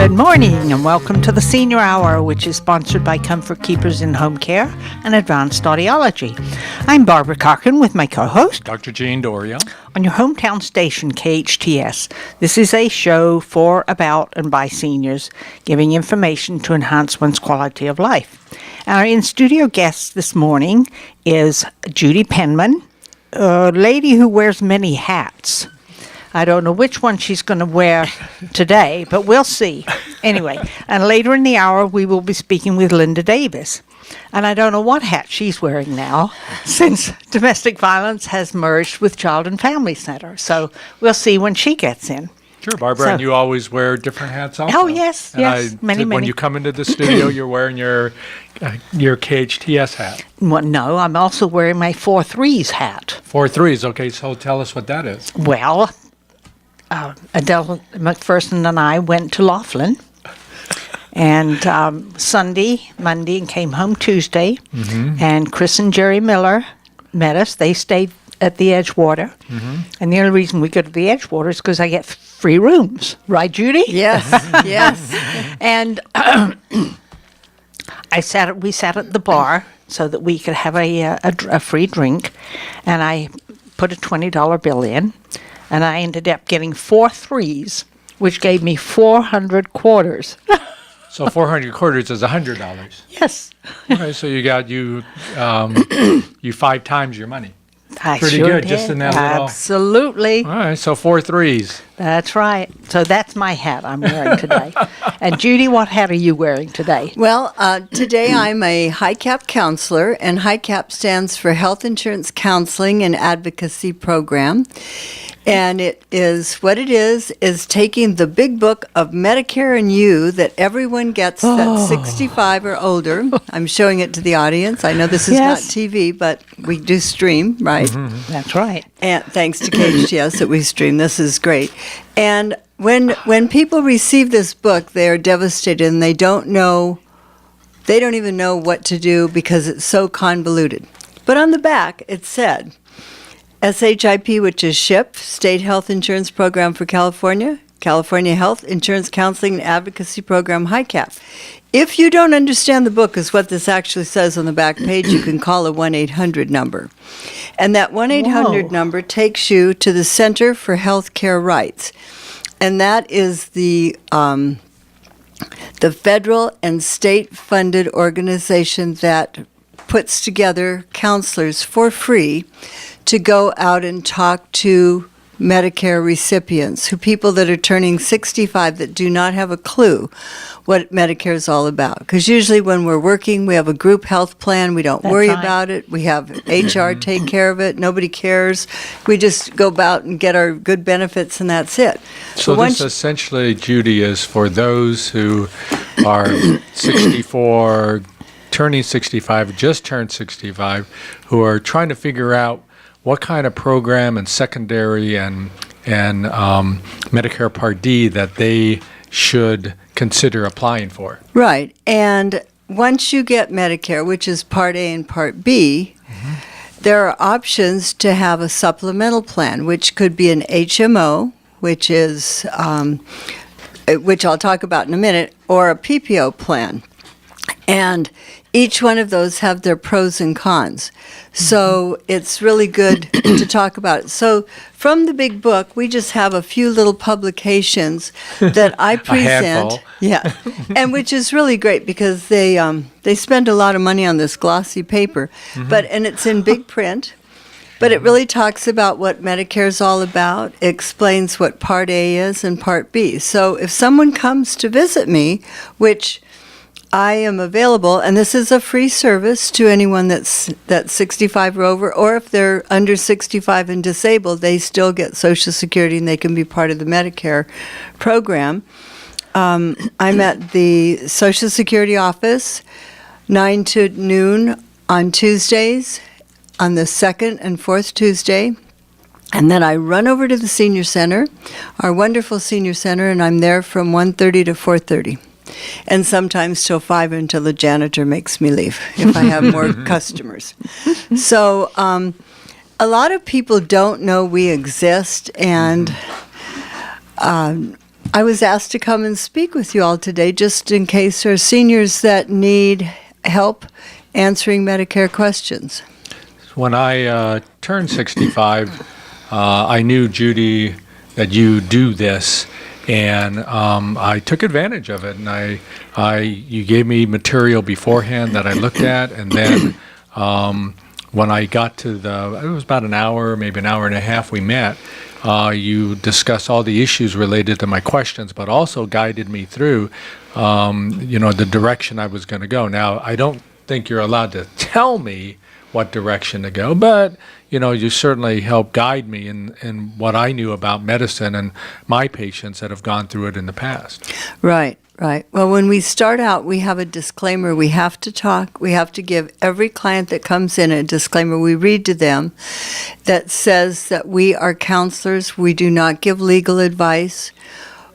Good morning and welcome to the Senior Hour, which is sponsored by Comfort Keepers in Home Care and Advanced Audiology. I'm Barbara Cochran with my co-host, Dr. Jane Dorio. On your hometown station, KHTS. This is a show for, about, and by seniors, giving information to enhance one's quality of life. Our in-studio guest this morning is Judy Penman, a lady who wears many hats. I don't know which one she's going to wear today, but we'll see. Anyway, and later in the hour, we will be speaking with Linda Davis. And I don't know what hat she's wearing now, since domestic violence has merged with Child and Family Center. So we'll see when she gets in. Sure, Barbara, and you always wear different hats also. Oh, yes, many. When you come into the studio, you're wearing your KHTS hat. Well, no, I'm also wearing my 4-3s hat. 4-3s, okay, so tell us what that is. Well, Adele McPherson and I went to Laughlin, and Sunday, Monday, and came home Tuesday, and Chris and Jerry Miller met us. They stayed at the Edgewater, and the only reason we go to the Edgewater is because I get free rooms. Right, Judy? Yes, yes. And we sat at the bar so that we could have a free drink, and I put a $20 bill in, and I ended up getting 4 3s, which gave me 400 quarters. So 400 quarters is $100. Yes. Okay, so you got you 5 times your money. I Pretty sure good, did. just in that little. Absolutely. All right, so 4 3s. That's right. So that's my hat I'm wearing today. And Judy, what hat are you wearing today? Well, today I'm a HICAP counselor, and HICAP stands for Health Insurance Counseling and Advocacy Program. And it is taking the big book of Medicare and You that everyone gets that's 65 or older. I'm showing it to the audience. I know this is not TV, but we do stream, right? That's right. And thanks to KHTS that we stream. This is great. And when people receive this book, they are devastated, and they don't even know what to do because it's so convoluted. But on the back, it said, SHIP, which is SHIP, State Health Insurance Program for California, California Health Insurance Counseling and Advocacy Program, HICAP. If you don't understand the book, is what this actually says on the back page, you can call a 1-800 number. And that 1-800 number takes you to the Center for Healthcare Rights. And that is the federal and state-funded organization that puts together counselors for free to go out and talk to Medicare recipients, people that are turning 65 that do not have a clue what Medicare is all about. Because usually when we're working, we have a group health plan. We don't worry about it. We have HR take care of it. Nobody cares. We just go about and get our good benefits, and that's it. So this essentially, Judy, is for those who are 64, turning 65, just turned 65, who are trying to figure out what kind of program and secondary and Medicare Part D that they should consider applying for. Right. And once you get Medicare, which is Part A and Part B, there are options to have a supplemental plan, which could be an HMO, which is which I'll talk about in a minute, or a PPO plan. And each one of those have their pros and cons. So it's really good to talk about it. So from the big book, we just have a few little publications that I present. Yeah, and which is really great because they spend a lot of money on this glossy paper, and it's in big print. But it really talks about what Medicare is all about, explains what Part A is and Part B. So if someone comes to visit me, which I am available, and this is a free service to anyone that's 65 or over, or if they're under 65 and disabled, they still get Social Security and they can be part of the Medicare program. I'm at the Social Security office 9 to noon on Tuesdays, on the second and fourth Tuesday. And then I run over to the senior center, our wonderful senior center, and I'm there from 1:30 to 4:30. And sometimes till 5 until the janitor makes me leave if I have more customers. So a lot of people don't know we exist, and I was asked to come and speak with you all today just in case there are seniors that need help answering Medicare questions. When I turned 65, I knew, Judy, that you do this, and I took advantage of it. And you gave me material beforehand that I looked at, and then when I got to it was about an hour, maybe an hour and a half, we met. You discussed all the issues related to my questions, but also guided me through, the direction I was going to go. Now, I don't think you're allowed to tell me what direction to go, but you certainly helped guide me in what I knew about medicine and my patients that have gone through it in the past. Right. Well, when we start out, we have a disclaimer. We have to talk. We have to give every client that comes in a disclaimer. We read to them that says that we are counselors. We do not give legal advice.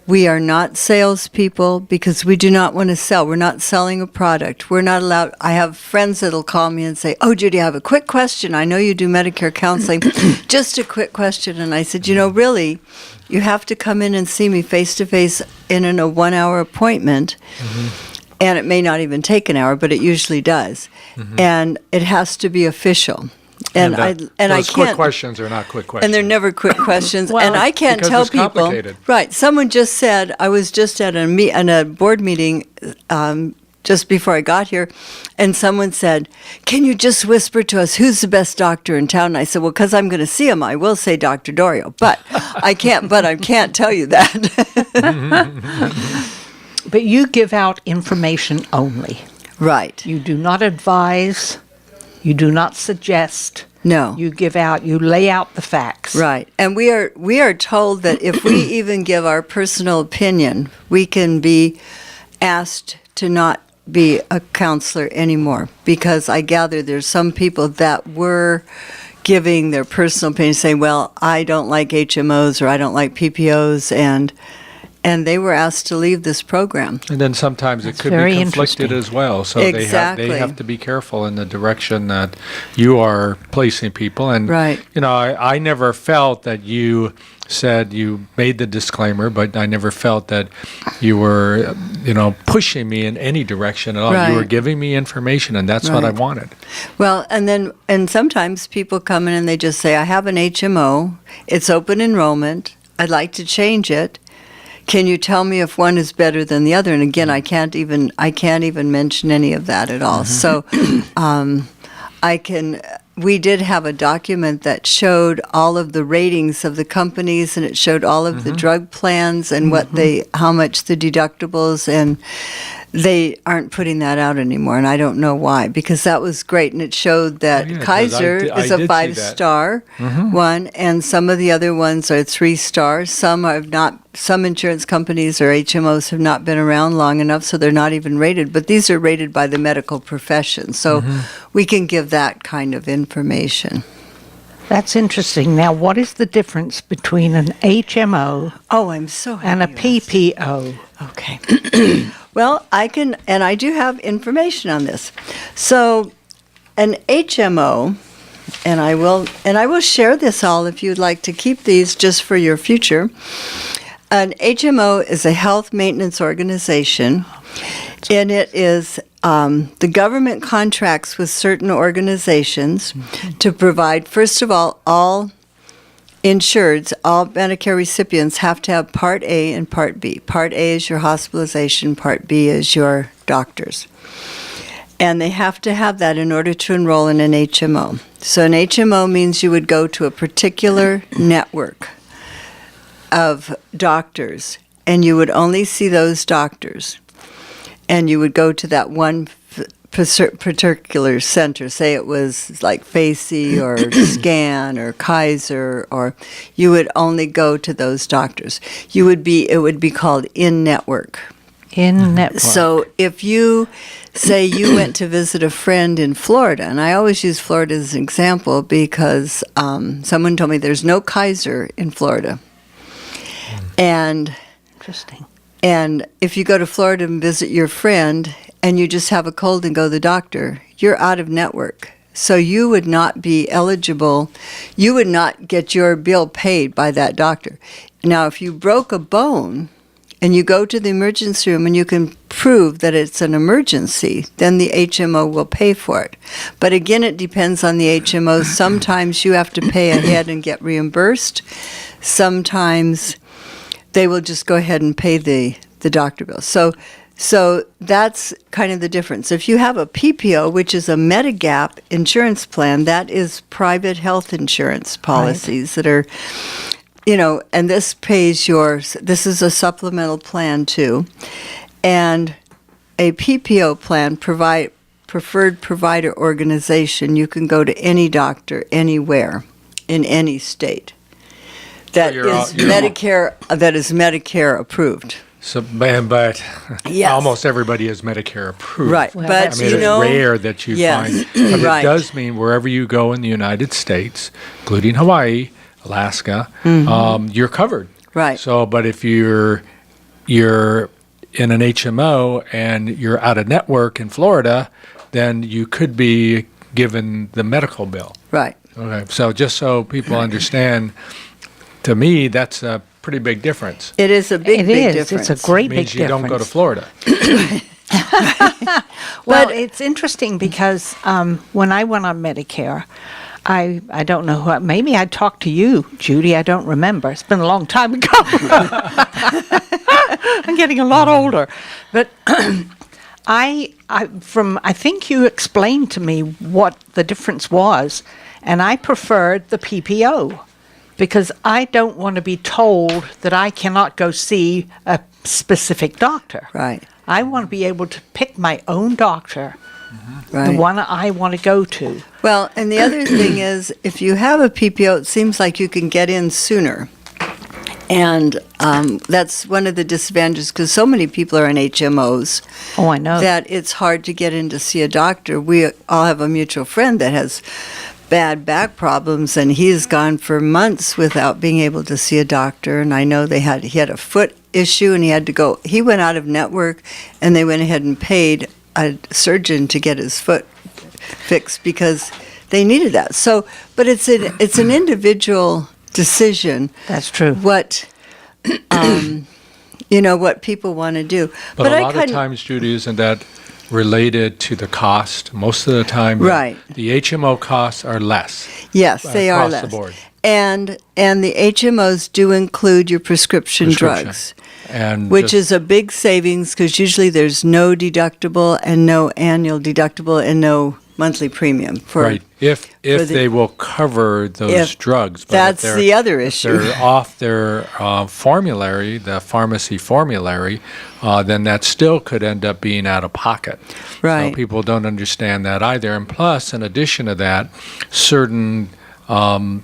We are not salespeople because we do not want to sell. We're not selling a product. We're not allowed. I have friends that'll call me and say, "Oh, Judy, I have a quick question. I know you do Medicare counseling. Just a quick question." And I said, really, you have to come in and see me face-to-face in a 1-hour appointment. And it may not even take an hour, but it usually does. And it has to be official. And I those can't. quick questions are not quick questions. And they're never quick questions. Well, and I can't because tell it's people. complicated. Right. Someone just said, I was just at a board meeting just before I got here, and someone said, "Can you just whisper to us who's the best doctor in town?" And I said, "Well, because I'm going to see him, I will say Dr. Dorio, but I can't tell you that." But you give out information only. Right. You do not advise. You do not suggest. No. You lay out the facts. Right. And we are told that if we even give our personal opinion, we can be asked to not be a counselor anymore, because I gather there's some people that were giving their personal opinion, saying, "Well, I don't like HMOs or I don't like PPOs," and they were asked to leave this program. And then sometimes it could very be conflicted interesting. as well. So Exactly. they have to be careful in the direction that you are placing people. And Right. I never felt that you said you made the disclaimer, but I never felt that you were, pushing me in any direction at all. Right. You were giving me information, and that's what I Right. wanted. Well, and sometimes people come in and they just say, "I have an HMO. It's open enrollment. I'd like to change it. Can you tell me if one is better than the other?" And again, I can't even mention any of that at all. So, we did have a document that showed all of the ratings of the companies, and it showed all of the drug plans and how much the deductibles, and they aren't putting that out anymore, and I don't know why, because that was great, and it showed that Oh, yeah, 'cause Kaiser I is did a see that. 5-star one, and some of the other ones are 3 stars. Some insurance companies or HMOs have not been around long enough, so they're not even rated, but these are rated by the medical profession, so we can give that kind of information. That's interesting. Now, what is the difference between an HMO Oh, I'm so happy and a you asked. PPO? Okay. Well, I do have information on this. So, an HMO, and I will share this all if you'd like to keep these just for your future. An HMO is a health maintenance organization, and it is the government contracts with certain organizations to provide, first of all insureds, all Medicare recipients have to have Part A and Part B. Part A is your hospitalization, Part B is your doctors. And they have to have that in order to enroll in an HMO. So an HMO means you would go to a particular network of doctors, and you would only see those doctors. And you would go to that one particular center, say it was like Facey or Scan or Kaiser, or you would only go to those doctors. It would be called in-network. In-network. So if you say you went to visit a friend in Florida, and I always use Florida as an example because someone told me there's no Kaiser in Florida. And Interesting. And if you go to Florida and visit your friend and you just have a cold and go to the doctor, you're out of network. So you would not be eligible. You would not get your bill paid by that doctor. Now, if you broke a bone and you go to the emergency room and you can prove that it's an emergency, then the HMO will pay for it. But again, it depends on the HMO. Sometimes you have to pay ahead and get reimbursed. Sometimes they will just go ahead and pay the doctor bill. So that's kind of the difference. If you have a PPO, which is a Medigap insurance plan, that is private health insurance policies that are, and this pays this is a supplemental plan too. And a PPO plan, preferred provider organization, you can go to any doctor anywhere in any state. That is Medicare approved. So, but Yes. almost everybody is Medicare approved. Right, Well, but I mean, it's rare that you Yes. find, but Right. it does mean wherever you go in the United States, including Hawaii, Alaska, you're covered. Right. So, but if you're in an HMO and you're out of network in Florida, then you could be given the medical bill. Right. Okay. So just so people understand, to me, that's a pretty big difference. It is a big difference. It's a great It big means you difference. don't go to Florida. Well, But- it's interesting because when I went on Medicare, I don't know who, maybe I talked to you, Judy. I don't remember. It's been a long time ago. I'm getting a lot older. But I think you explained to me what the difference was, and I preferred the PPO because I don't want to be told that I cannot go see a specific doctor. Right. I want to be able to pick my own doctor, Right. the one I want to go to. Well, and the other thing is, if you have a PPO, it seems like you can get in sooner. And that's one of the disadvantages, because so many people are in HMOs Oh, I know. that it's hard to get in to see a doctor. We all have a mutual friend that has bad back problems, and he's gone for months without being able to see a doctor. And I know he had a foot issue, and he had to go. He went out of network, and they went ahead and paid a surgeon to get his foot fixed because they needed that. So, but it's an individual decision That's true. what what people want to do. But a I lot of couldn't- times, Judy, isn't that related to the cost? Most of the time, Right. the HMO costs are less. Yes, they are across less. the board. And the HMOs do include your prescription drugs, And which just- is a big savings because usually there's no deductible and no annual deductible and no monthly premium for right. If the- they will cover those If- drugs, but that's if the other if issue. they're off their formulary, the pharmacy formulary, then that still could end up being out of pocket. Right. So people don't understand that either. And plus, in addition to that, certain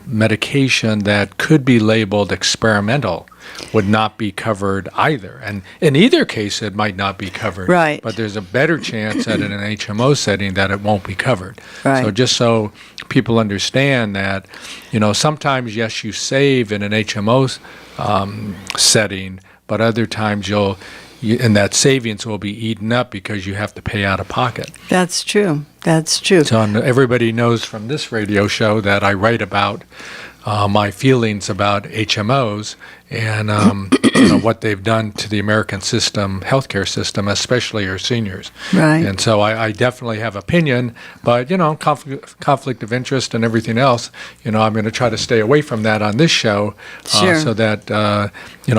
medication that could be labeled experimental would not be covered either. And in either case, it might not be covered. Right. But there's a better chance that in an HMO setting that it won't be covered. Right. So just so people understand that, sometimes, yes, you save in an HMO setting, but other times and that savings will be eaten up because you have to pay out of pocket. That's true. That's true. So everybody knows from this radio show that I write about my feelings about HMOs and what they've done to the American healthcare system, especially our seniors. Right. And so I definitely have opinion, but conflict of interest and everything else. I'm going to try to stay away from that on this show, Sure. so that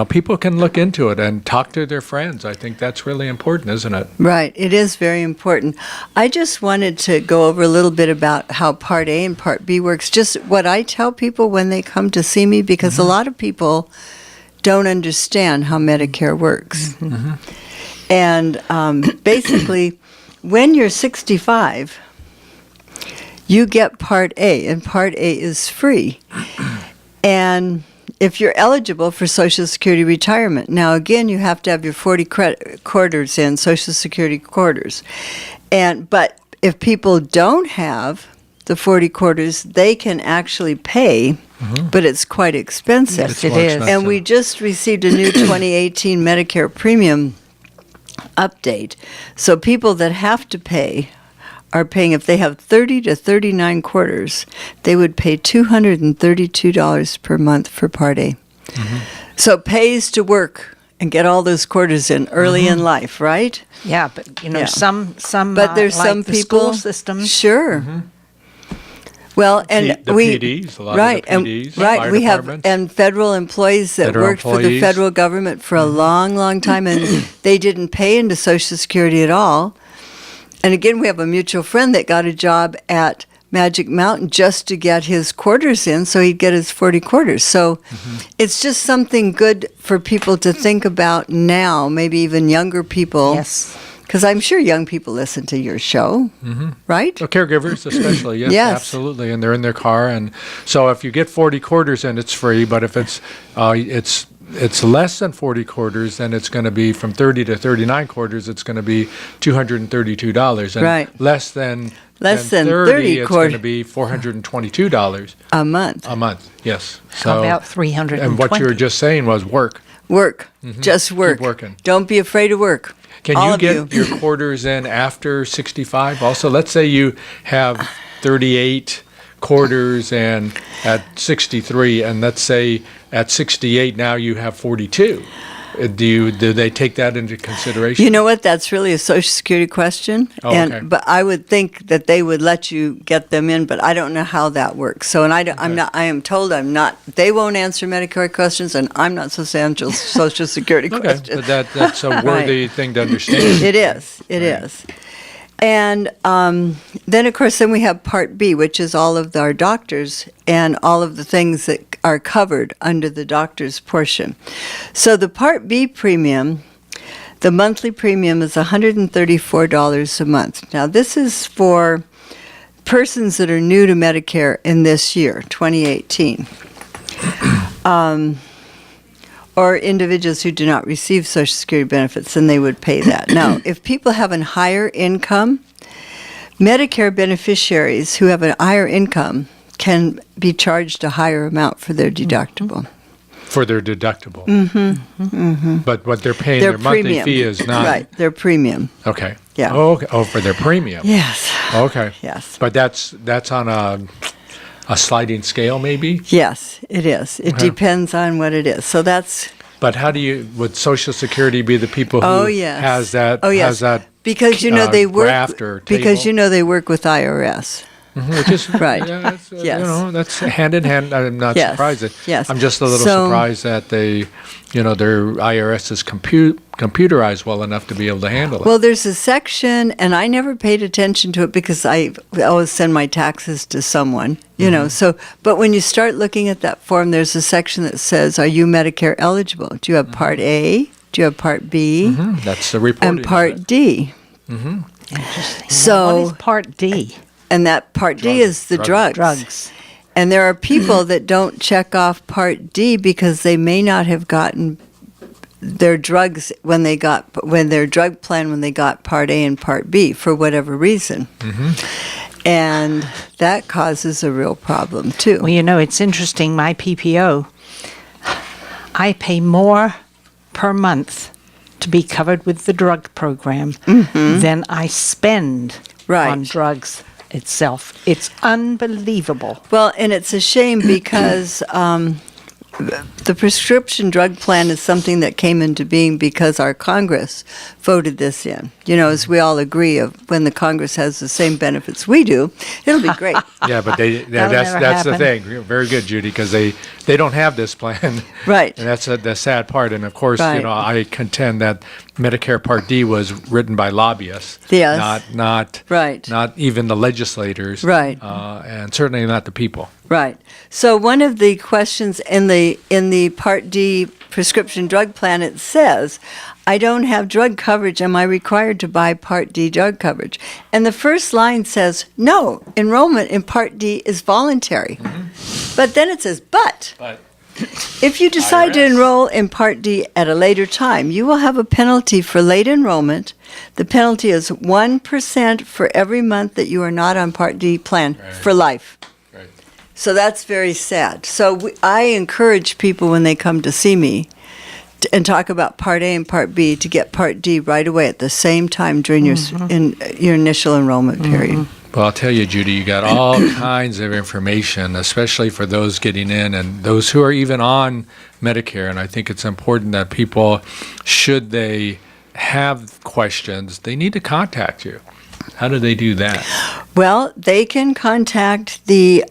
people can look into it and talk to their friends. I think that's really important, isn't it? Right. It is very important. I just wanted to go over a little bit about how Part A and Part B works, just what I tell people when they come to see me, because a lot of people don't understand how Medicare works. And basically, when you're 65, you get Part A, and Part A is free. And if you're eligible for Social Security retirement, now again, you have to have your 40 quarters in, Social Security quarters. But if people don't have the 40 quarters, they can actually pay, but it's quite expensive. Yes, it more is. expensive. And we just received a new 2018 Medicare premium update. So people that have to pay are paying, if they have 30 to 39 quarters, they would pay $232 per month for Part A. So it pays to work and get all those quarters in early in life, right? Yeah, but Yeah. some But there's like some the people, school system. Sure. Well, and The we PDs, a lot right, of the PDs, and right, fire we have departments. and federal employees that Federal worked for the employees. federal government for a long time, and they didn't pay into Social Security at all. And again, we have a mutual friend that got a job at Magic Mountain just to get his quarters in, so he'd get his 40 quarters. So it's just something good for people to think about now, maybe even younger people. Yes. Because I'm sure young people listen to your show, right? So caregivers especially, yes, Yes. absolutely, and they're in their car, and so if you get 40 quarters in, it's free. But if it's less than 40 quarters, then it's going to be from 30 to 39 quarters. It's going to be $232, and Right. less than 30 it's quarter- going to be $422 A month. a month. Yes. How about 320? And what you were just saying was work. Work. Just work. working. Don't be afraid to work. Can All you of get your quarters in after 65 also? Let's say you have 38 quarters and at 63, and let's say at 68 now you have 42. Do they take that into consideration? You know what? That's really a Social Security question. Oh, okay. But I would think that they would let you get them in, but I don't know how that works. So, and I am told I'm not, they won't answer Medicare questions, and I'm not supposed to answer Social Security Okay, questions. but that's a worthy thing to understand. It is. It is. And then, of course, then we have Part B, which is all of our doctors and all of the things that are covered under the doctor's portion. So the Part B premium, the monthly premium is $134 a month. Now, this is for persons that are new to Medicare in this year, 2018. Or individuals who do not receive Social Security benefits, then they would pay that. Now, if people have a higher income, Medicare beneficiaries who have a higher income can be charged a higher amount for their deductible. For their deductible. But what they're paying, Their their monthly premium. fee is not. Right, their premium. Okay. Yeah. Oh, okay. Oh, for their premium. Yes, Okay. yes. But that's on a sliding scale, maybe? Yes, it is. It Okay. depends on what it is. So that's, But how would Social Security be the people who oh, yes. has that, Oh, yes. has that, because you know they work, graph or because table? you know they work with IRS. which is, Right. yeah, that's, Yes. that's hand in hand. I'm not Yes. surprised. Yes. I'm just a little So- surprised that their IRS is computerized well enough to be able to handle it. Well, there's a section, and I never paid attention to it because I always send my taxes to someone, you know. So, but when you start looking at that form, there's a section that says, "Are you Medicare eligible? Do you have Part A? Do you have Part B? That's the reporting. And Part D?" Interesting. So- What is Part D? And that Part D is the drugs. Drugs. And there are people that don't check off Part D because they may not have gotten their drugs when their drug plan when they got Part A and Part B for whatever reason. And that causes a real problem too. Well, you know, it's interesting. My PPO, I pay more per month to be covered with the drug program than I spend Right. on drugs itself. It's unbelievable. Well, and it's a shame because the prescription drug plan is something that came into being because our Congress voted this in. You know, as we all agree, of when the Congress has the same benefits we do, it'll be great. Yeah, but That'll that's never the thing. Very good, Judy, because they don't have this plan. Right. And that's the sad part. And of course, Right. I contend that Medicare Part D was written by lobbyists. Yes. Not Right. Not even the legislators. Right. And certainly not the people. Right. So one of the questions in the Part D prescription drug plan, it says, "I don't have drug coverage. Am I required to buy Part D drug coverage?" And the first line says, "No, enrollment in Part D is voluntary." But then it says, "But if you decide to IRS. enroll in Part D at a later time, you will have a penalty for late enrollment. The penalty is 1% for every month that you are not on Part D plan for life." Right. So that's very sad. So I encourage people when they come to see me and talk about Part A and Part B to get Part D right away at the same time during your initial enrollment period. Well, I'll tell you, Judy, you got all kinds of information, especially for those getting in and those who are even on Medicare. And I think it's important that people, should they have questions, they need to contact you. How do they do that? Well, they can contact the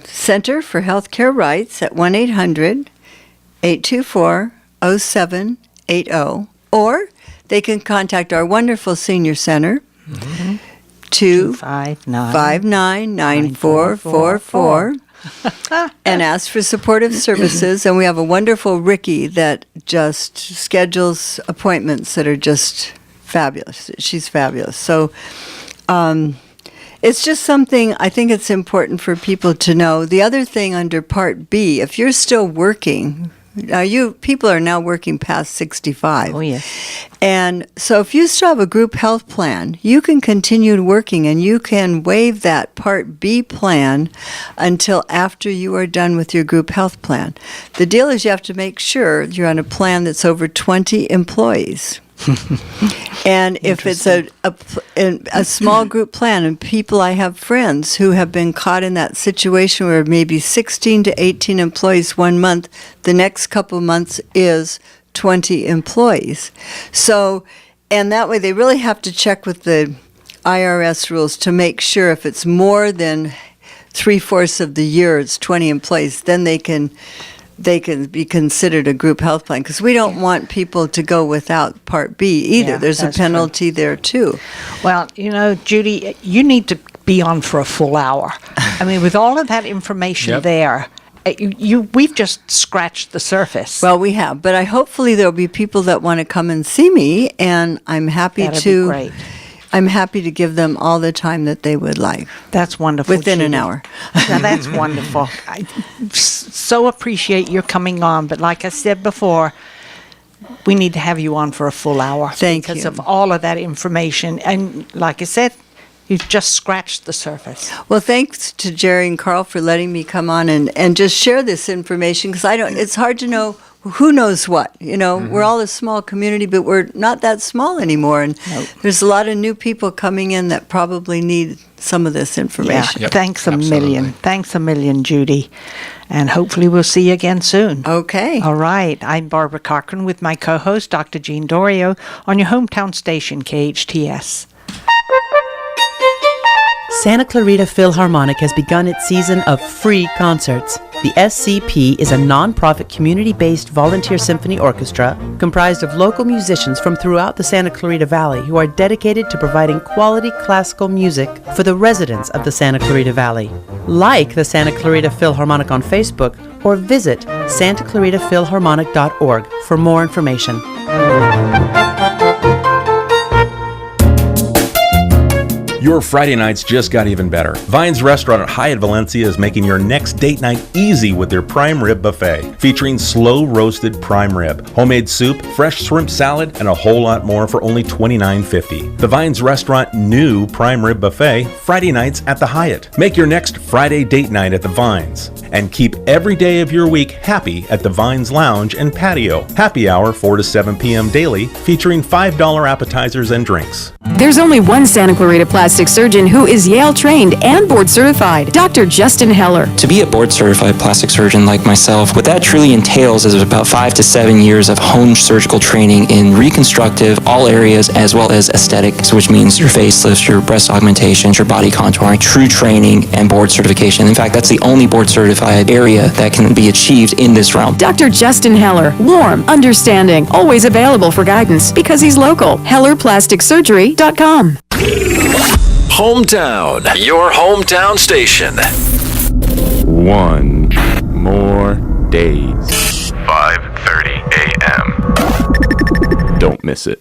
Center for Healthcare Rights at 1-800-824-0780, or they can contact our wonderful senior center, 259-9444, and ask for supportive services. And we have a wonderful Ricky that just schedules appointments that are just fabulous. She's fabulous. So it's just something I think it's important for people to know. The other thing under Part B, if you're still working, people are now working past 65. Oh, yes. And so if you still have a group health plan, you can continue working and you can waive that Part B plan until after you are done with your group health plan. The deal is you have to make sure you're on a plan that's over 20 employees. And if it's a small group plan, and I have friends who have been caught in that situation where maybe 16 to 18 employees one month, the next couple months is 20 employees. So, and that way they really have to check with the IRS rules to make sure if it's more than 3/4 of the year, it's 20 employees, then they can be considered a group health plan, because we don't want people to go without Part B either. Yeah, there's a penalty there too. Well, Judy, you need to be on for a full hour. I mean, with all of that information there, we've just scratched the surface. Well, we have, but hopefully there'll be people that want to come and see me, and I'm happy That'd be great. I'm happy to give them all the time that they would like. That's wonderful. Within Judy. an hour. Now, that's wonderful. I so appreciate your coming on. But like I said before, we need to have you on for a full hour. Thank you. Because of all of that information. And like I said, you've just scratched the surface. Well, thanks to Jerry and Carl for letting me come on and just share this information, because it's hard to know who knows what. We're all a small community, but we're not that small anymore. And there's a lot of new people coming in that probably need some of this information. Yeah. Thanks a million. Thanks a million, Judy. And hopefully we'll see you again soon. Okay. All right. I'm Barbara Cochran with my co-host, Dr. Jean Dorio, on your hometown station, KHTS. Santa Clarita Philharmonic has begun its season of free concerts. The SCP is a non-profit community-based volunteer symphony orchestra comprised of local musicians from throughout the Santa Clarita Valley who are dedicated to providing quality classical music for the residents of the Santa Clarita Valley. Like the Santa Clarita Philharmonic on Facebook or visit santaclaritaphilharmonic.org for more information. Your Friday nights just got even better. Vine's Restaurant at Hyatt Valencia is making your next date night easy with their prime rib buffet, featuring slow roasted prime rib, homemade soup, fresh shrimp salad, and a whole lot more for only $29.50. The Vine's Restaurant new prime rib buffet, Friday nights at the Hyatt. Make your next Friday date night at the Vines, and keep every day of your week happy at the Vines Lounge and Patio. Happy hour 4 to 7 p.m. daily, featuring $5 appetizers and drinks. There's only one Santa Clarita plastic surgeon who is Yale trained and board certified, Dr. Justin Heller. To be a board certified plastic surgeon like myself, what that truly entails is about 5 to 7 years of home surgical training in reconstructive, all areas, as well as aesthetics, which means your facelifts, your breast augmentations, your body contouring, true training, and board certification. In fact, that's the only board certified area that can be achieved in this realm. Dr. Justin Heller, warm, understanding, always available for guidance because he's local. HellerPlasticSurgery.com. Hometown, your hometown station. One more days. 5:30 a.m. Don't miss it.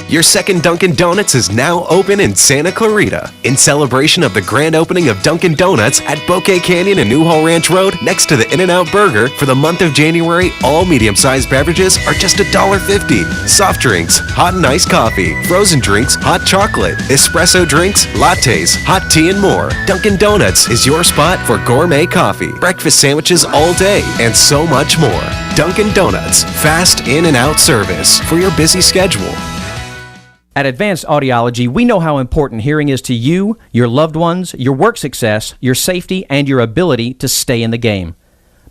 Your second Dunkin' Donuts is now open in Santa Clarita. In celebration of the grand opening of Dunkin' Donuts at Bouquet Canyon and Newhall Ranch Road next to the In-N-Out Burger, for the month of January, all medium-sized beverages are just $1.50. Soft drinks, hot and iced coffee, frozen drinks, hot chocolate, espresso drinks, lattes, hot tea, and more. Dunkin' Donuts is your spot for gourmet coffee, breakfast sandwiches all day, and so much more. Dunkin' Donuts, fast in and out service for your busy schedule. At Advanced Audiology, we know how important hearing is to you, your loved ones, your work success, your safety, and your ability to stay in the game.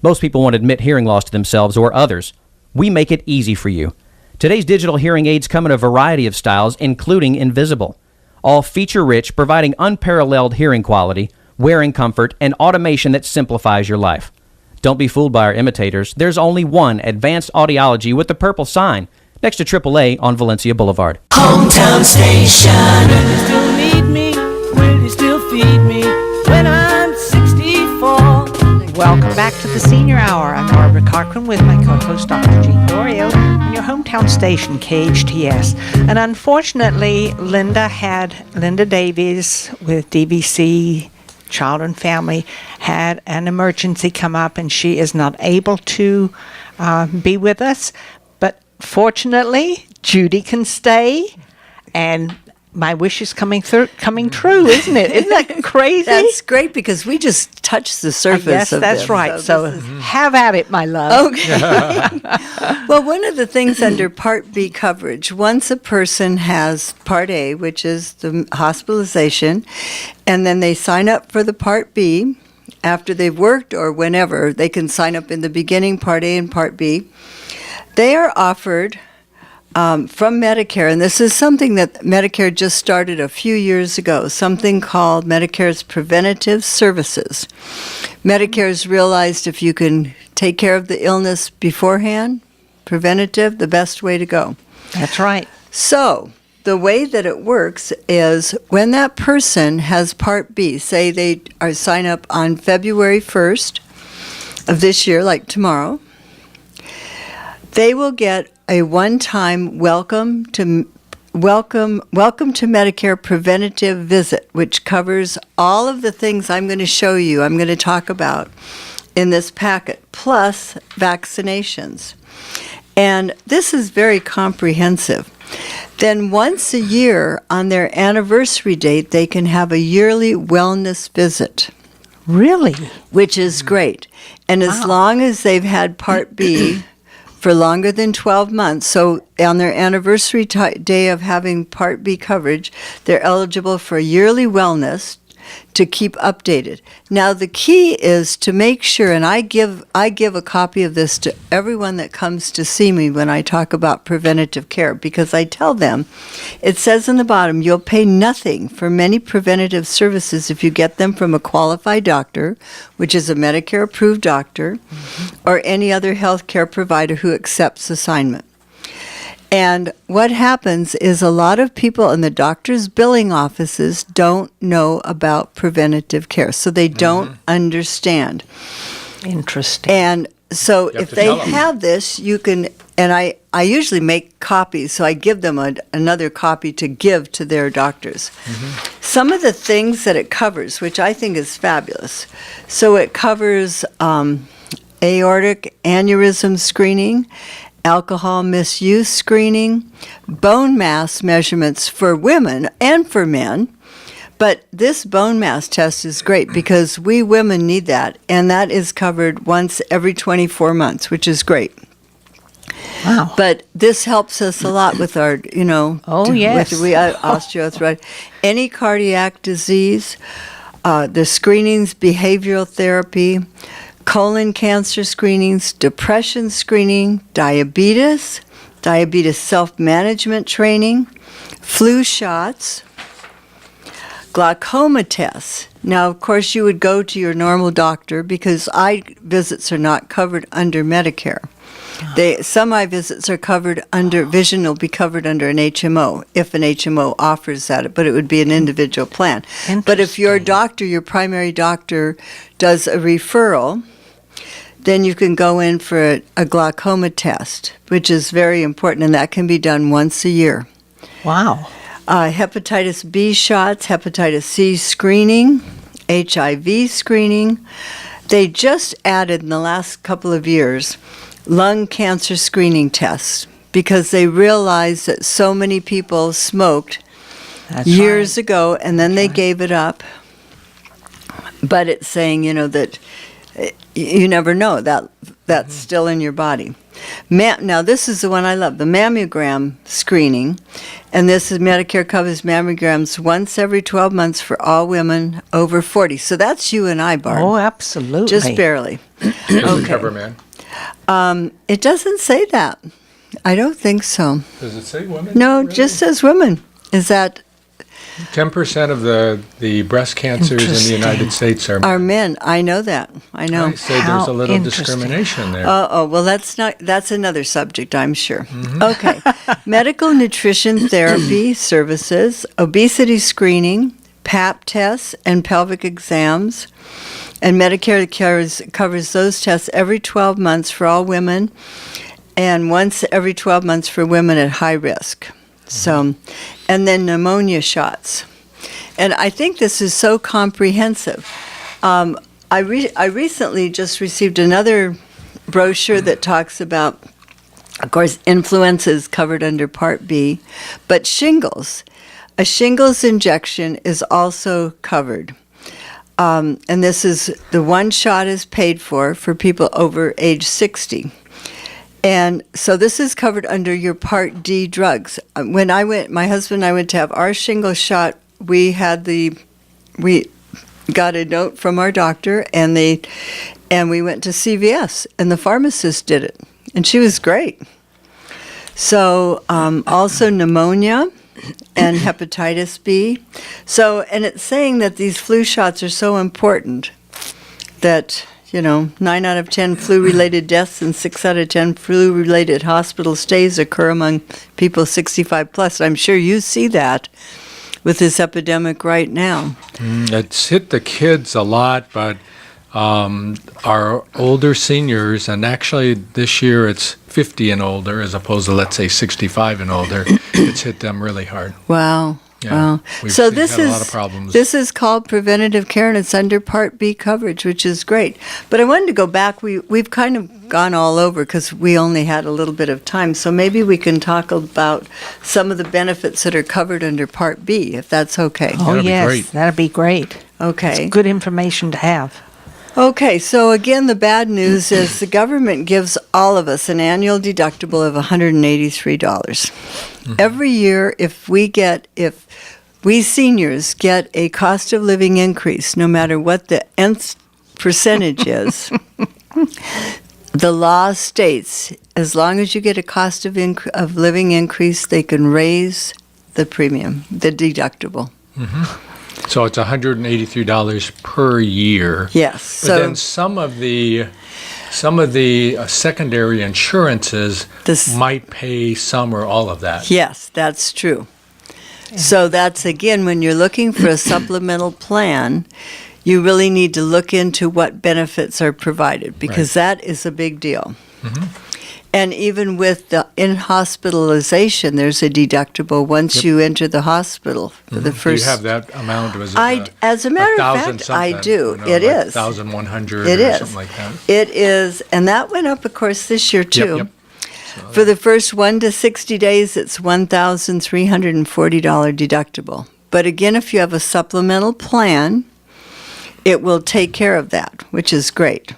Most people won't admit hearing loss to themselves or others. We make it easy for you. Today's digital hearing aids come in a variety of styles, including invisible. All feature-rich, providing unparalleled hearing quality, wearing comfort, and automation that simplifies your life. Don't be fooled by our imitators. There's only one Advanced Audiology with the purple sign next to AAA on Valencia Boulevard. Hometown Station. Will you still need me? Will you still feed me when I'm 64? Welcome back to the Senior Hour. I'm Barbara Cochran with my co-host Dr. Jean Dorio on your hometown station KHTS. And unfortunately, Linda Davies with DVC Child and Family had an emergency come up, and she is not able to be with us. But fortunately, Judy can stay, and my wish is coming true, isn't it? Isn't that crazy? That's great, because we just touched the surface yes, of that's this. right. So have at it, my love. Okay. Well, one of the things under Part B coverage, once a person has Part A, which is the hospitalization, and then they sign up for the Part B, after they've worked or whenever, they can sign up in the beginning, Part A and Part B. They are offered from Medicare, and this is something that Medicare just started a few years ago, something called Medicare's Preventative Services. Medicare's realized if you can take care of the illness beforehand, preventative, the best way to go. That's right. So the way that it works is when that person has Part B, say they are sign up on February 1st of this year, like tomorrow, they will get a one-time welcome to Medicare preventative visit, which covers all of the things I'm going to show you, I'm going to talk about in this packet, plus vaccinations. And this is very comprehensive. Then once a year on their anniversary date, they can have a yearly wellness visit. Really? Which is great. And as long as they've had Part B for longer than 12 months, so on their anniversary day of having Part B coverage, they're eligible for a yearly wellness to keep updated. Now the key is to make sure, and I give a copy of this to everyone that comes to see me when I talk about preventative care, because I tell them, it says in the bottom, you'll pay nothing for many preventative services if you get them from a qualified doctor, which is a Medicare approved doctor, or any other health care provider who accepts assignment. And what happens is a lot of people in the doctor's billing offices don't know about preventative care, so they don't understand. Interesting. And so if they have this, you can, and I usually make copies, so I give them another copy to give to their doctors. Some of the things that it covers, which I think is fabulous. So it covers aortic aneurysm screening, alcohol misuse screening, bone mass measurements for women and for men. But this bone mass test is great because we women need that, and that is covered once every 24 months, which is great. Wow. But this helps us a lot with our, yes. with osteoarthritis. Any cardiac disease, the screenings, behavioral therapy, colon cancer screenings, depression screening, diabetes self-management training, flu shots, glaucoma tests. Now, of course, you would go to your normal doctor because eye visits are not covered under Medicare. Some eye visits are covered under, vision will be covered under an HMO, if an HMO offers that, but it would be an individual plan. But if your doctor, your primary doctor, does a referral, then you can go in for a glaucoma test, which is very important, and that can be done once a year. Wow. Hepatitis B shots, hepatitis C screening, HIV screening. They just added in the last couple of years lung cancer screening tests because they realized that so many people smoked years ago, and then they gave it up. But it's saying, that you never know. That that's still in your body. Now, this is the one I love, the mammogram screening. And this is Medicare covers mammograms once every 12 months for all women over 40. So that's you and I, Barb. Oh, absolutely. Just barely. Does it cover men? It doesn't say that. I don't think so. Does it say women? No, it just says women. Is that 10% of the breast cancers in the United States are men? I know that. I know. I say there's a little discrimination there. Well, that's another subject, I'm sure. Okay. Medical nutrition therapy services, obesity screening, Pap tests, and pelvic exams. And Medicare covers those tests every 12 months for all women and once every 12 months for women at high risk. So, and then pneumonia shots. And I think this is so comprehensive. I recently just received another brochure that talks about, of course, influenza is covered under Part B, but shingles. A shingles injection is also covered. And this is, the one shot is paid for people over age 60. And so this is covered under your Part D drugs. When my husband and I went to have our shingles shot, we got a note from our doctor, and we went to CVS, and the pharmacist did it, and she was great. So also pneumonia and hepatitis B. So, and it's saying that these flu shots are so important that, 9 out of 10 flu-related deaths and 6 out of 10 flu-related hospital stays occur among people 65 plus. I'm sure you see that with this epidemic right now. It's hit the kids a lot, but our older seniors, and actually this year it's 50 and older as opposed to, let's say, 65 and older, it's hit them really hard. Wow. Yeah, Wow. we've So had a lot of problems. this is called preventative care, and it's under Part B coverage, which is great. But I wanted to go back. We've kind of gone all over because we only had a little bit of time. So maybe we can talk about some of the benefits that are covered under Part B, if that's okay. Oh, That'd be yes, great. that'd be great. Okay. It's good information to have. Okay, so again, the bad news is the government gives all of us an annual deductible of $183. Every year, if we seniors get a cost of living increase, no matter what the nth percentage is, the law states as long as you get a cost of living increase, they can raise the premium, the deductible. So it's $183 per year. Yes. But then some of the secondary insurances might pay some or all of that. Yes, that's true. So that's, again, when you're looking for a supplemental plan, you really need to look into what benefits are provided, because that is a big deal. And even with the in-hospitalization, there's a deductible once you enter the hospital for the first. Do you have that amount? Was As a matter of fact, I do. It is. 1,100 It or is. something like that. It is, and that went up, of course, this year too. Yep. For the first 1 to 60 days, it's $1,340 deductible. But again, if you have a supplemental plan, it will take care of that, which is great.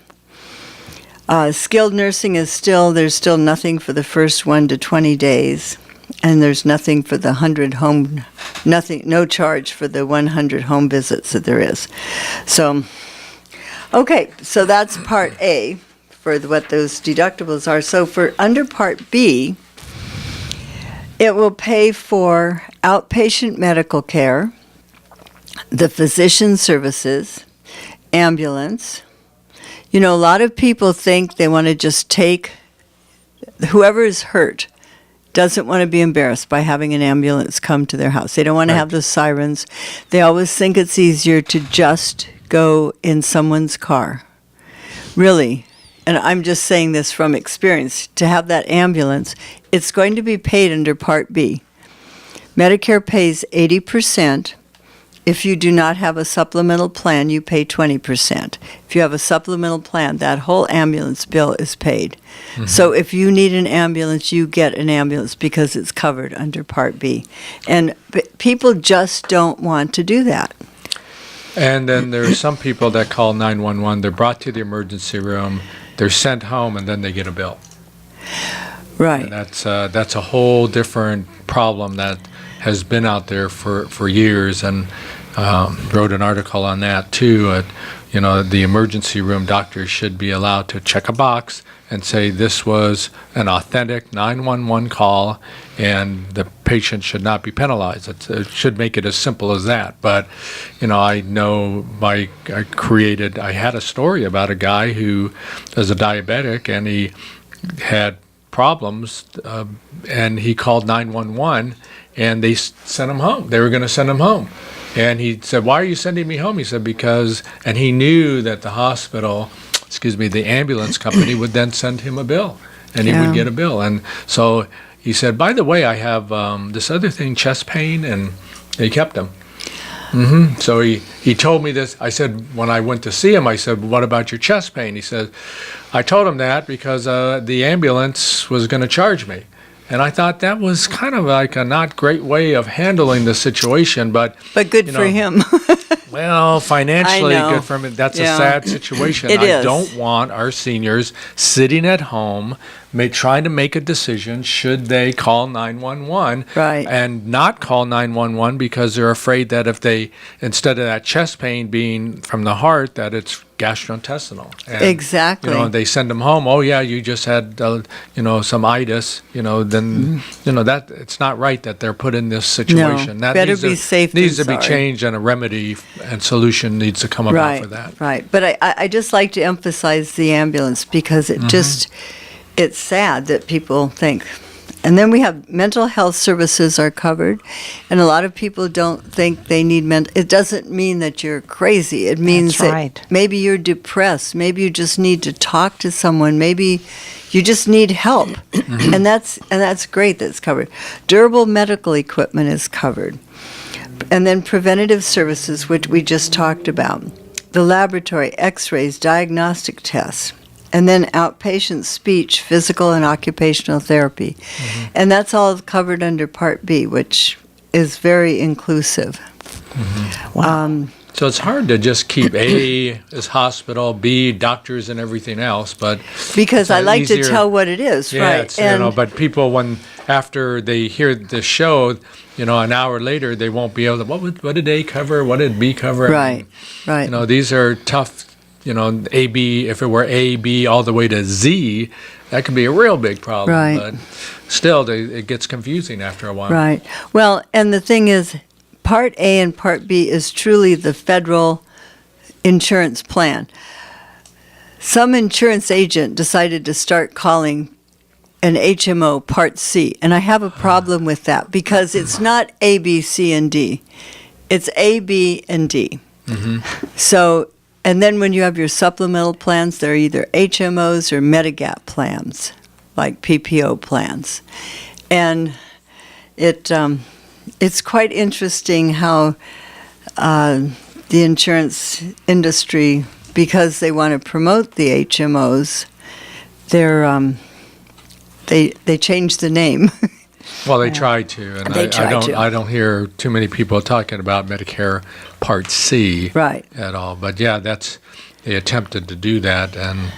Skilled nursing there's still nothing for the first 1 to 20 days, and there's nothing for the no charge for the 100 home visits that there is. So, okay, so that's Part A for what those deductibles are. So for under Part B, it will pay for outpatient medical care, the physician services, ambulance. A lot of people think they want to just take whoever is hurt doesn't want to be embarrassed by having an ambulance come to their house. They don't want to have the sirens. They always think it's easier to just go in someone's car. Really, and I'm just saying this from experience, to have that ambulance, it's going to be paid under Part B. Medicare pays 80%. If you do not have a supplemental plan, you pay 20%. If you have a supplemental plan, that whole ambulance bill is paid. So if you need an ambulance, you get an ambulance because it's covered under Part B. And people just don't want to do that. And then there are some people that call 911. They're brought to the emergency room, they're sent home and then they get a bill. Right. And that's a whole different problem that has been out there for years, and wrote an article on that too. The emergency room doctors should be allowed to check a box and say this was an authentic 911 call, and the patient should not be penalized. It should make it as simple as that. But, I know I had a story about a guy who is a diabetic, and he had problems, and he called 911, and they sent him home. They were going to send him home. And he said, "Why are you sending me home?" He said, "Because," and he knew that the the ambulance company would then send him a bill, and he would get a bill. And so he said, "By the way, I have this other thing, chest pain," and they kept him. So he told me this. I said, when I went to see him, I said, "What about your chest pain?" He said, "I told him that because the ambulance was going to charge me." And I thought that was kind of like a not great way of handling the situation, but good for him. Well, financially I know. good for him. That's a sad situation. It I is. don't want our seniors sitting at home trying to make a decision, should they call 911 Right. and not call 911 because they're afraid that if they, instead of that chest pain being from the heart, that it's gastrointestinal. And, Exactly. They send them home. "Oh yeah, you just had some itis." Then that it's not right that they're put in this situation. That better needs be safe than needs to be sorry. changed, and a remedy and solution needs to come about for that. Right. But I just like to emphasize the ambulance because it it's sad that people think. And then we have mental health services are covered, and a lot of people don't think they need it doesn't mean that you're crazy. It means That's that right. maybe you're depressed, maybe you just need to talk to someone, maybe you just need help. and that's great that it's covered. Durable medical equipment is covered. And then preventative services, which we just talked about. The laboratory, x-rays, diagnostic tests. And then outpatient speech, physical and occupational therapy. And that's all covered under Part B, which is very inclusive. So it's hard to just keep A as hospital, B doctors and everything else, but Because I like easier. to tell what it is, Yeah, right? it's, but people, after they hear the show, an hour later, they won't be able to, what did A cover? What did B cover? Right. These are tough. A, B, if it were A, B, all the way to Z, that could be a real big problem. Right. But still, it gets confusing after a while. Right. Well, and the thing is, Part A and Part B is truly the federal insurance plan. Some insurance agent decided to start calling an HMO Part C, and I have a problem with that because it's not A, B, C, and D. It's A, B, and D. So, and then when you have your supplemental plans, they're either HMOs or Medigap plans, like PPO plans. And it's quite interesting how the insurance industry, because they want to promote the HMOs, they changed the name. Well, they try to, and They try to. I don't hear too many people talking about Medicare Part C Right. at all. But yeah, they attempted to do that, and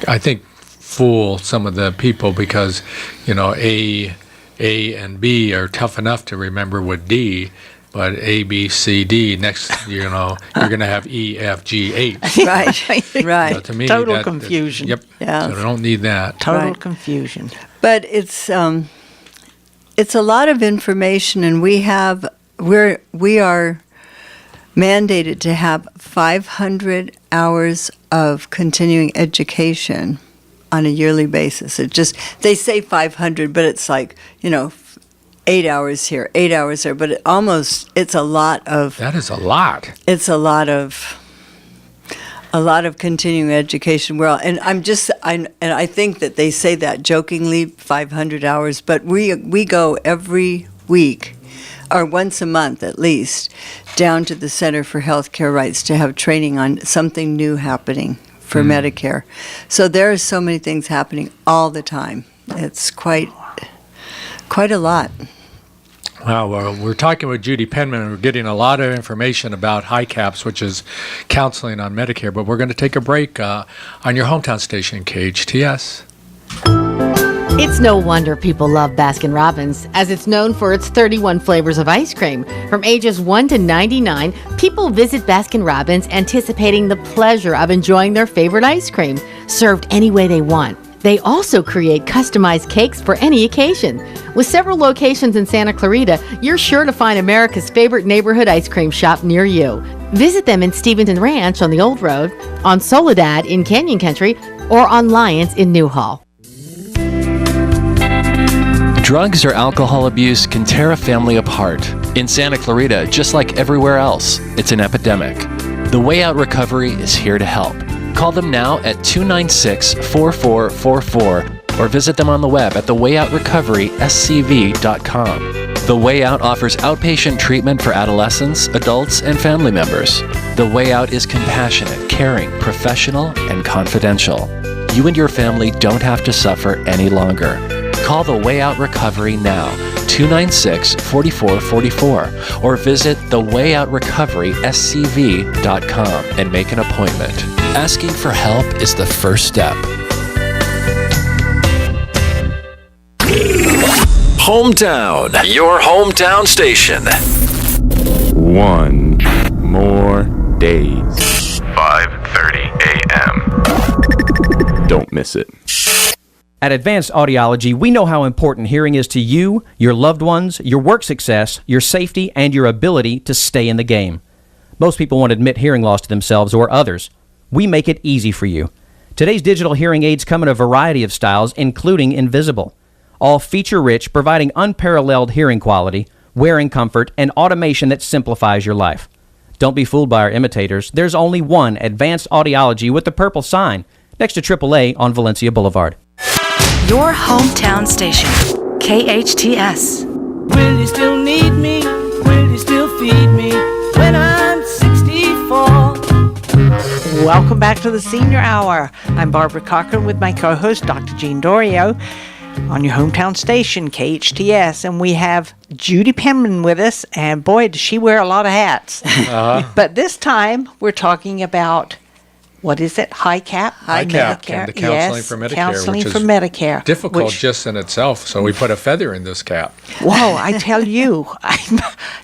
I think fool some of the people because A and B are tough enough to remember with D, but A, B, C, D next, you're going to have E, F, G, H. Right. To me, Total confusion. Yep. Yeah. So they don't need that. Total Right. confusion. But it's a lot of information, and we are mandated to have 500 hours of continuing education on a yearly basis. They say 500, but it's like 8 hours here, 8 hours there. But it's a lot of. That is a lot. It's a lot of continuing education. I think that they say that jokingly, 500 hours, but we go every week, or once a month at least, down to the Center for Healthcare Rights to have training on something new happening for Medicare. So there are so many things happening all the time. It's quite a lot. Well, we're talking with Judy Penman, and we're getting a lot of information about HICAPS, which is counseling on Medicare. But we're going to take a break on your hometown station, KHTS. It's no wonder people love Baskin-Robbins, as it's known for its 31 flavors of ice cream. From ages 1 to 99, people visit Baskin-Robbins anticipating the pleasure of enjoying their favorite ice cream, served any way they want. They also create customized cakes for any occasion. With several locations in Santa Clarita, you're sure to find America's favorite neighborhood ice cream shop near you. Visit them in Steventon Ranch on the Old Road, on Soledad in Canyon Country, or on Lyons in Newhall. Drugs or alcohol abuse can tear a family apart. In Santa Clarita, just like everywhere else, it's an epidemic. The Way Out Recovery is here to help. Call them now at 296-4444 or visit them on the web at thewayoutrrecoveryscv.com. The Way Out offers outpatient treatment for adolescents, adults, and family members. The Way Out is compassionate, caring, professional, and confidential. You and your family don't have to suffer any longer. Call The Way Out Recovery now, 296-4444, or visit thewayoutrrecoveryscv.com and make an appointment. Asking for help is the first step. Hometown, your hometown station. One more days. 5:30 a.m. Don't miss it. At Advanced Audiology, we know how important hearing is to you, your loved ones, your work success, your safety, and your ability to stay in the game. Most people won't admit hearing loss to themselves or others. We make it easy for you. Today's digital hearing aids come in a variety of styles, including invisible. All feature-rich, providing unparalleled hearing quality, wearing comfort, and automation that simplifies your life. Don't be fooled by our imitators. There's only one Advanced Audiology with the purple sign next to AAA on Valencia Boulevard. Your hometown station, KHTS. Will you still need me? Will you still feed me when I'm 64? Welcome back to the Senior Hour. I'm Barbara Cochran with my co-host, Dr. Jean Dorio, on your hometown station, KHTS. And we have Judy Penman with us, and boy, does she wear a lot of hats. But this time, we're talking about, what is it? HICAP? HICAP, and the counseling for Medicare, counseling which is for Medicare. difficult just in itself, so we put a feather in this cap. Whoa, I tell you,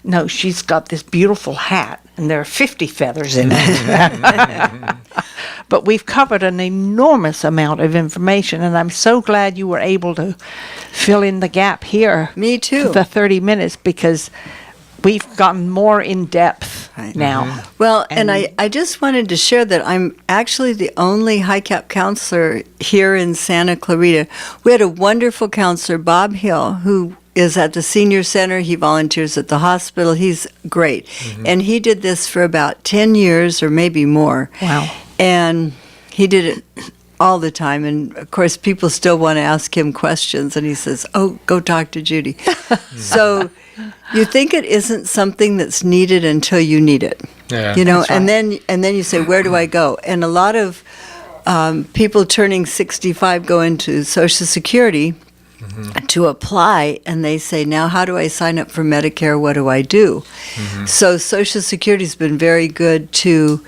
no, she's got this beautiful hat, and there are 50 feathers in it. But we've covered an enormous amount of information, and I'm so glad you were able to fill in the gap here. Me too. The 30 minutes, because we've gotten more in depth now. Well, and I just wanted to share that I'm actually the only HICAP counselor here in Santa Clarita. We had a wonderful counselor, Bob Hill, who is at the senior center. He volunteers at the hospital. He's great. And he did this for about 10 years or maybe more. Wow. And he did it all the time. And of course, people still want to ask him questions. And he says, oh, go talk to Judy. So you think it isn't something that's needed until you need it. Yeah, you know, that's right. and then you say, where do I go? And a lot of people turning 65 go into Social Security to apply, and they say, now how do I sign up for Medicare? What do I do? So Social Security's been very good to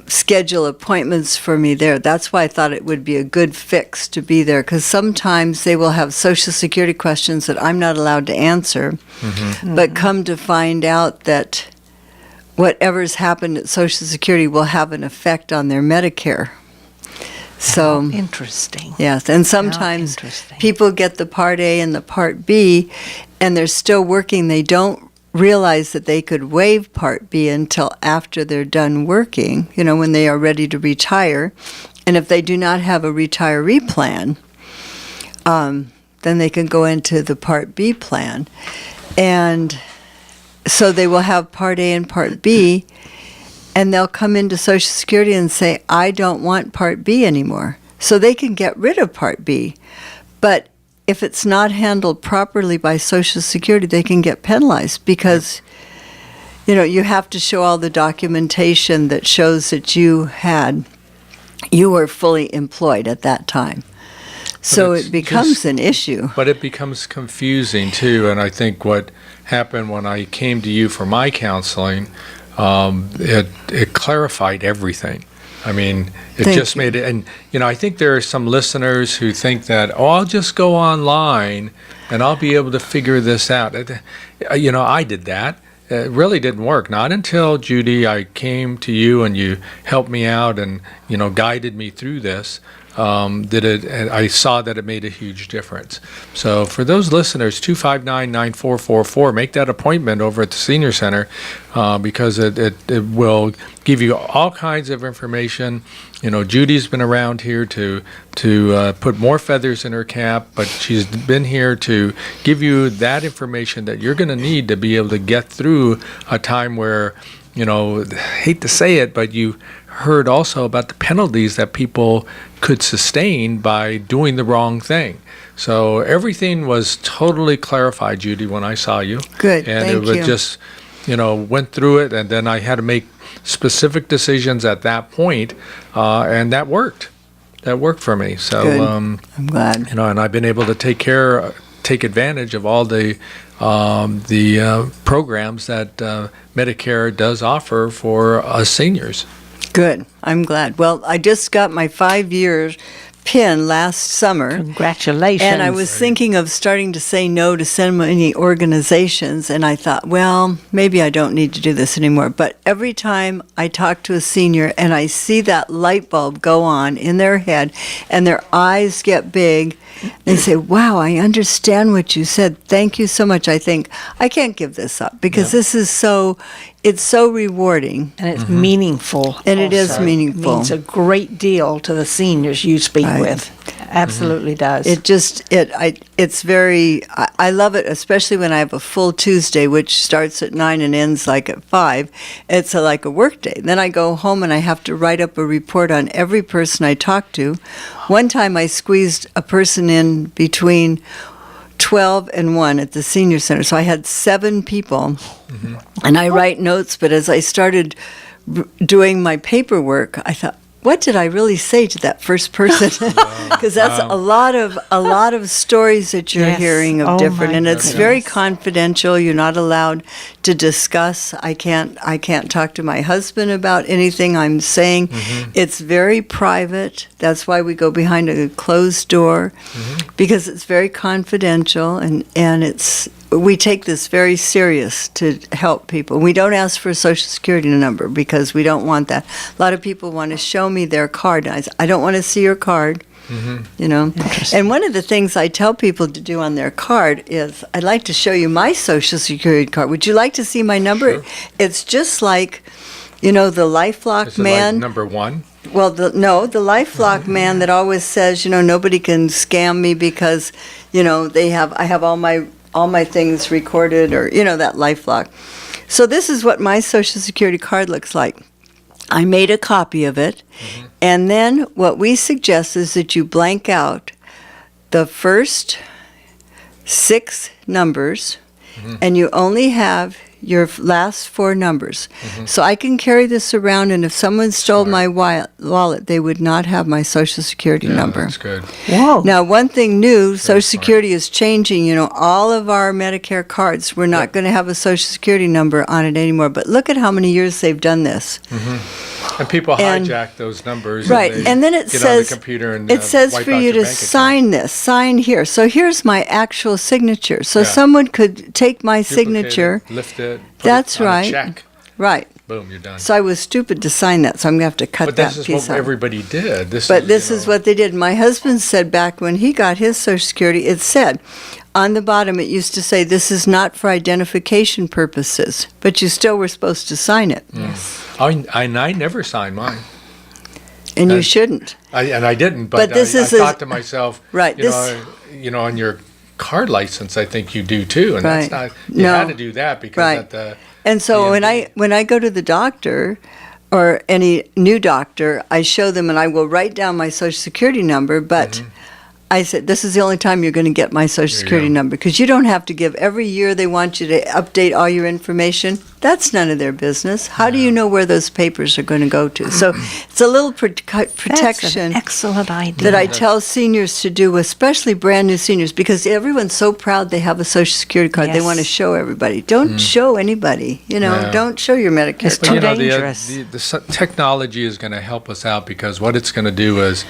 schedule appointments for me there. That's why I thought it would be a good fix to be there, because sometimes they will have Social Security questions that I'm not allowed to answer, but come to find out that whatever's happened at Social Security will have an effect on their Medicare. So interesting. Yes, and sometimes people get the Part A and the Part B, and they're still working. They don't realize that they could waive Part B until after they're done working, you know, when they are ready to retire. And if they do not have a retiree plan, then they can go into the Part B plan. And so they will have Part A and Part B, and they'll come into Social Security and say, I don't want Part B anymore. So they can get rid of Part B. But if it's not handled properly by Social Security, they can get penalized because, you know, you have to show all the documentation that shows that you were fully employed at that time. So it's it becomes just- an issue. But it becomes confusing too, and I think what happened when I came to you for my counseling, it clarified everything. I mean, it Thank just made it, and I think there are some listeners who think that, I'll just go online and I'll be able to figure this out. I did that. It really didn't work. Not until, Judy, I came to you and you helped me out and, guided me through this. And I saw that it made a huge difference. So for those listeners, 259-9444, make that appointment over at the Senior Center because it will give you all kinds of information. Judy's been around here to put more feathers in her cap, but she's been here to give you that information that you're going to need to be able to get through a time where, hate to say it, but you heard also about the penalties that people could sustain by doing the wrong thing. So everything was totally clarified, Judy, when I saw you. Good, and thank it was you. just, went through it, and then I had to make specific decisions at that point, and that worked. That worked for me. So Good. I'm glad. and I've been able to take advantage of all the programs that Medicare does offer for us seniors. Good. I'm glad. Well, I just got my 5-year PIN last summer. Congratulations. And I was thinking of starting to say no to so many organizations, and I thought, well, maybe I don't need to do this anymore. But every time I talk to a senior and I see that light bulb go on in their head and their eyes get big, they say, wow, I understand what you said. Thank you so much. I think I can't give this up because this is it's so rewarding. And it's meaningful. And it is also. meaningful. It means a great deal to the seniors you speak Right. with. Absolutely does. It's very, I love it, especially when I have a full Tuesday, which starts at 9 and ends like at 5. It's like a work day. Then I go home and I have to write up a report on every person I talk to. One time I squeezed a person in between 12 and 1 at the senior center. So I had 7 people, and I write notes, but as I started doing my paperwork, I thought, what did I really say to that first person? Because that's a lot of stories that you're Yes. hearing of Oh, different, my and it's goodness. very confidential. You're not allowed to discuss. I can't talk to my husband about anything I'm saying. It's very private. That's why we go behind a closed door, because it's very confidential, and we take this very serious to help people. We don't ask for a Social Security number because we don't want that. A lot of people want to show me their card. And I don't want to see your card, And one of the things I tell people to do on their card is, I'd like to show you my Social Security card. Would you like to see my number? Sure. It's just like, the LifeLock Is it man. like number 1? Well, the LifeLock man that always says, nobody can scam me because, I have all my things recorded, or that LifeLock. So this is what my Social Security card looks like. I made a copy of it, and then what we suggest is that you blank out the first 6 numbers, and you only have your last 4 numbers. So I can carry this around, and if someone stole my wallet, they would not have my Social Security number. That's good. Whoa. Now, one thing new, Social Security is changing. All of our Medicare cards, we're not going to have a Social Security number on it anymore. But look at how many years they've done this. And people And- hijack those numbers. Right, they and then it get says on the computer and it says wipe for out you your to bank sign this, sign here. So here's my actual signature. So Yeah. someone could take my Duplicate signature. it, lift it. Put That's it on right. A check. Right. Boom, you're done. So I was stupid to sign that, so I'm going to have to cut But that this is piece what out. everybody did. This Is what they did. My husband said back when he got his Social Security, it said on the bottom, it used to say, this is not for identification purposes, but you still were supposed to sign it. I never signed mine. And you shouldn't. I didn't, But but this I is thought to myself, Right, on your card license, I think you do too, and Right. that's not. You No. had to do that because Right. at the. And so when I go to the doctor or any new doctor, I show them and I will write down my Social Security number, but I said, this is the only time you're going to get my Social Security number, because you don't have to give every year they want you to update all your information. That's none of their business. How do you know where those papers are going to go to? So it's a little protection. That's an excellent idea. That I tell seniors to do, especially brand new seniors, because everyone's so proud they have a Social Security card. They Yes. want to show everybody. Don't show anybody. Yeah. Don't show your Medicare It's card. too dangerous. The technology is going to help us out, because what it's going to do is,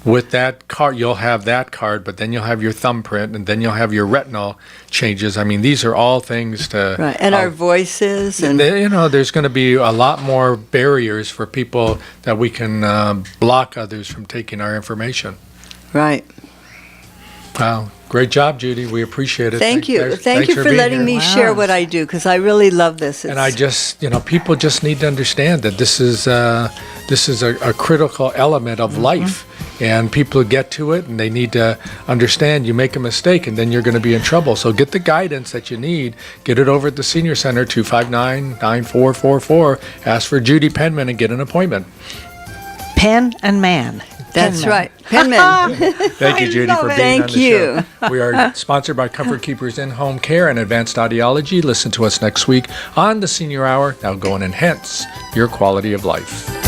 with that card, you'll have that card, but then you'll have your thumbprint, and then you'll have your retinal changes. I mean, these are all things to... Right, and our voices. And there's going to be a lot more barriers for people that we can block others from taking our information. Right. Wow. Great job, Judy. We appreciate it. Thank you. Thank you for being letting here. me share what I do, because I really love this. And I just, people just need to understand that this is a critical element of life. And people get to it, and they need to understand you make a mistake, and then you're going to be in trouble. So get the guidance that you need. Get it over at the Senior Center, 259-9444. Ask for Judy Penman and get an appointment. Pen and man. That's Penman. right. Penman. Thank you, Judy, for being on the Thank you. show. We are sponsored by Comfort Keepers In-Home Care and Advanced Audiology. Listen to us next week on the Senior Hour. Now go and enhance your quality of life.